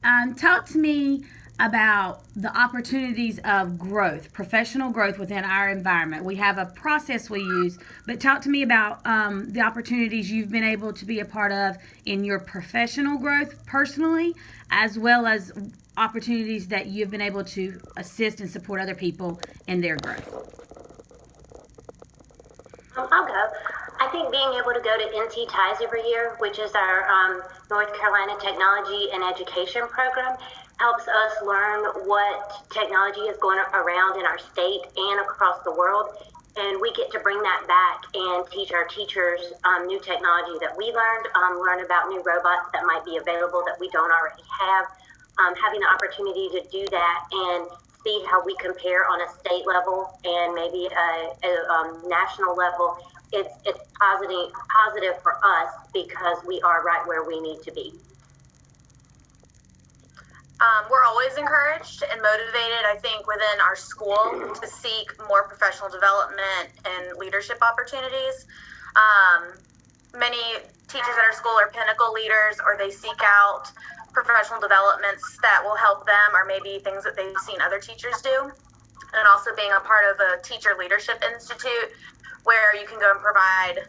Talk to me about the opportunities of growth, professional growth within our environment. We have a process we use, but talk to me about the opportunities you've been able to be a part of in your professional growth personally, as well as opportunities that you've been able to assist and support other people in their growth. I'll go. I think being able to go to NT TIES every year, which is our North Carolina Technology and Education Program, helps us learn what technology is going around in our state and across the world. And we get to bring that back and teach our teachers new technology that we learned, learn about new robots that might be available that we don't already have. Having the opportunity to do that and see how we compare on a state level and maybe a national level, it's positive for us because we are right where we need to be. We're always encouraged and motivated, I think, within our school to seek more professional development and leadership opportunities. Many teachers at our school are pinnacle leaders, or they seek out professional developments that will help them, or maybe things that they've seen other teachers do. And also being a part of a teacher leadership institute where you can go and provide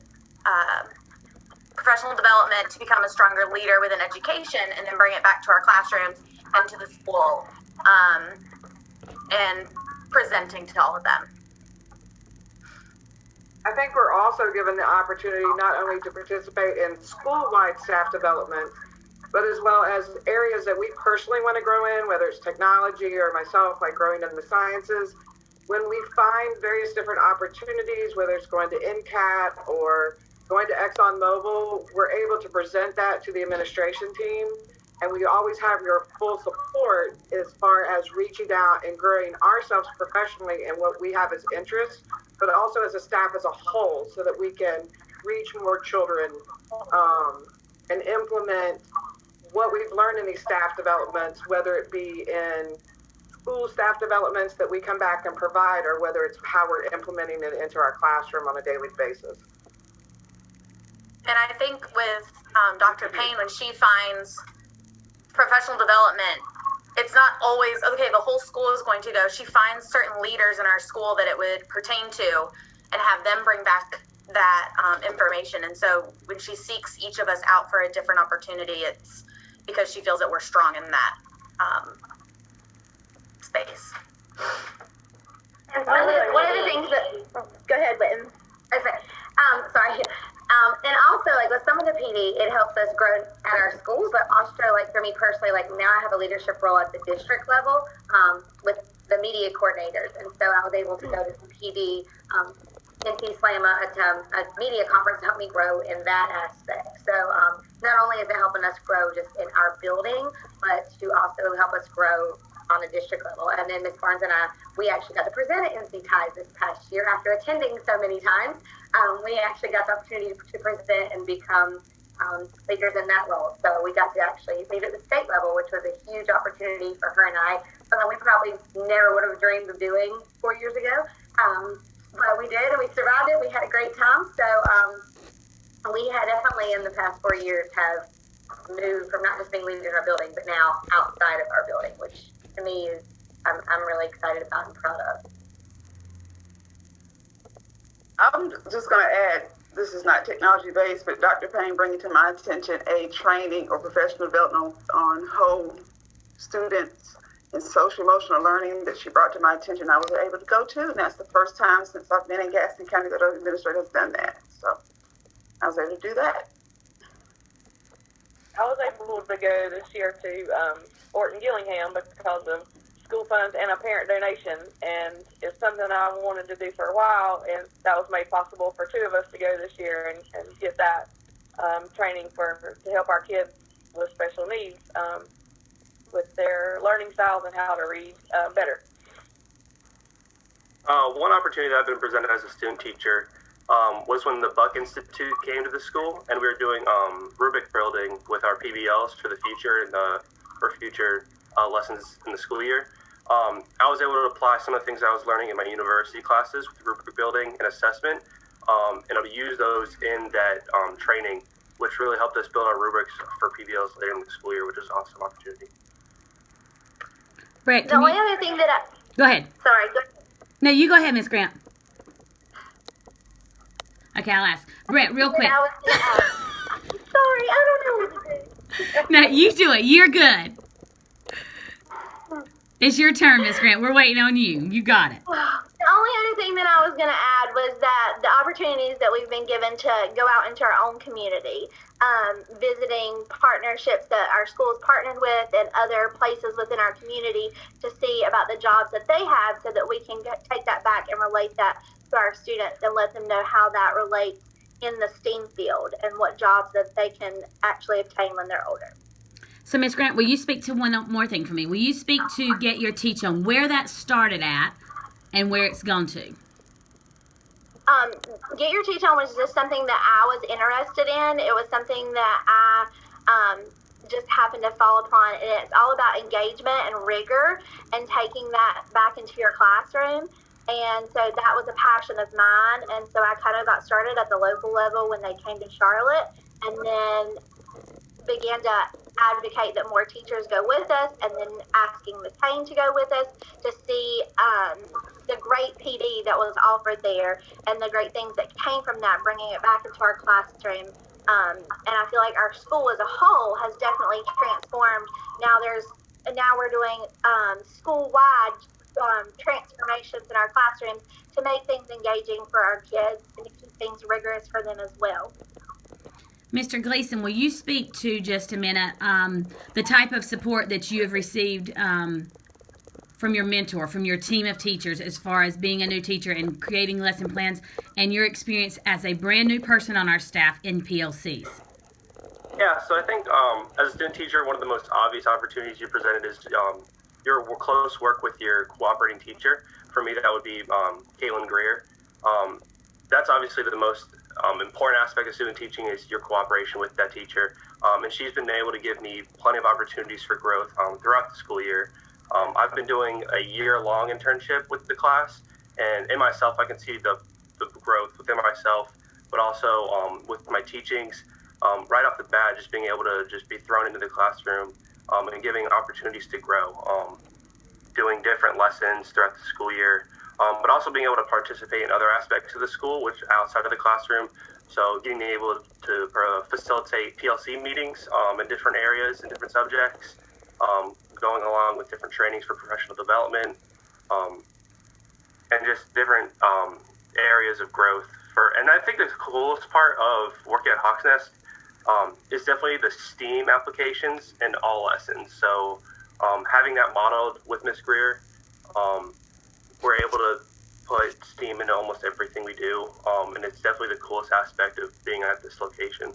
professional development to become a stronger leader within education, and then bring it back to our classrooms and to the school, and presenting to all of them. I think we're also given the opportunity not only to participate in school-wide staff development, but as well as areas that we personally want to grow in, whether it's technology or myself, like growing in the sciences. When we find various different opportunities, whether it's going to NCAT or going to ExxonMobil, we're able to present that to the administration team. And we always have your full support as far as reaching out and growing ourselves professionally and what we have as interests, but also as a staff as a whole, so that we can reach more children, and implement what we've learned in these staff developments, whether it be in school staff developments that we come back and provide, or whether it's how we're implementing it into our classroom on a daily basis. And I think with Dr. Payne, when she finds professional development, it's not always, okay, the whole school is going to go. She finds certain leaders in our school that it would pertain to and have them bring back that information. And so when she seeks each of us out for a different opportunity, it's because she feels that we're strong in that space. And one of the things that, go ahead, Whitten. Okay. Sorry. And also, like with some of the PD, it helps us grow at our school, but also, like for me personally, like now I have a leadership role at the district level with the media coordinators. And so I was able to go to some PD NT Slam, a media conference to help me grow in that aspect. So not only is it helping us grow just in our building, but to also help us grow on the district level. And then Ms. Barnes and I, we actually got to present at NC Ties this past year after attending so many times. We actually got the opportunity to present and become leaders in that role. So we got to actually meet at the state level, which was a huge opportunity for her and I, something we probably never would have dreamed of doing 4 years ago. But we did, and we survived it. We had a great time. So we had definitely in the past 4 years have moved from not just being leaders in our building, but now outside of our building, which to me is I'm really excited about and proud of. I'm just going to add, this is not technology based, but Dr. Payne bringing to my attention a training or professional development on whole students and social emotional learning that she brought to my attention. I was able to go to, and that's the first time since I've been in Gaston County that our administrator has done that. So I was able to do that. I was able to go this year to Orton Gillingham because of school funds and a parent donation, and it's something I wanted to do for a while, and that was made possible for two of us to go this year and get that training to help our kids with special needs with their learning styles and how to read better. One opportunity that I've been presented as a student teacher was when the Buck Institute came to the school, and we were doing rubric building with our PBLs for the future and for future lessons in the school year. I was able to apply some of the things I was learning in my university classes with rubric building and assessment, and I'll use those in that training, which really helped us build our rubrics for PBLs later in the school year, which is an awesome opportunity. Brett, The can only you other thing that go ahead? sorry, No, you go ahead, Miss Grant. Okay, I'll ask Brett real quick. I was gonna ask. Sorry, I don't know what to do. No, you do it. You're good. It's your turn, Miss Grant. We're waiting on you. You got it. The only other thing that I was going to add was that the opportunities that we've been given to go out into our own community, visiting partnerships that our schools partnered with and other places within our community to see about the jobs that they have so that we can take that back and relate that to our students and let them know how that relates in the STEAM field and what jobs that they can actually obtain when they're older. So, Miss Grant, will you speak to one more thing for me? Will you speak to Get Your Teach on where that started at and where it's gone to? Get Your Teach On was just something that I was interested in. It was something that I just happened to fall upon, and it's all about engagement and rigor and taking that back into your classroom. And so that was a passion of mine. And so I kind of got started at the local level when they came to Charlotte, and then began to advocate that more teachers go with us, and then asking Ms. Payne to go with us to see the great PD that was offered there and the great things that came from that, bringing it back into our classroom. And I feel like our school as a whole has definitely transformed. Now we're doing school-wide transformations in our classrooms to make things engaging for our kids and to keep things rigorous for them as well. Mr. Gleason, will you speak to just a minute the type of support that you have received from your mentor, from your team of teachers, as far as being a new teacher and creating lesson plans, and your experience as a brand new person on our staff in PLCs? Yeah, so I think as a student teacher, one of the most obvious opportunities you presented is your close work with your cooperating teacher. For me, that would be Caitlin Greer. That's obviously the most important aspect of student teaching is your cooperation with that teacher. And she's been able to give me plenty of opportunities for growth throughout the school year. I've been doing a year-long internship with the class, and in myself, I can see the growth within myself, but also with my teachings. Right off the bat, just being able to just be thrown into the classroom and giving opportunities to grow, doing different lessons throughout the school year, but also being able to participate in other aspects of the school, which outside of the classroom. So getting able to facilitate PLC meetings in different areas and different subjects, going along with different trainings for professional development, and just different areas of growth. And I think the coolest part of working at Hawks Nest is definitely the STEAM applications in all lessons. So having that modeled with Ms. Greer, we're able to put STEAM into almost everything we do, and it's definitely the coolest aspect of being at this location.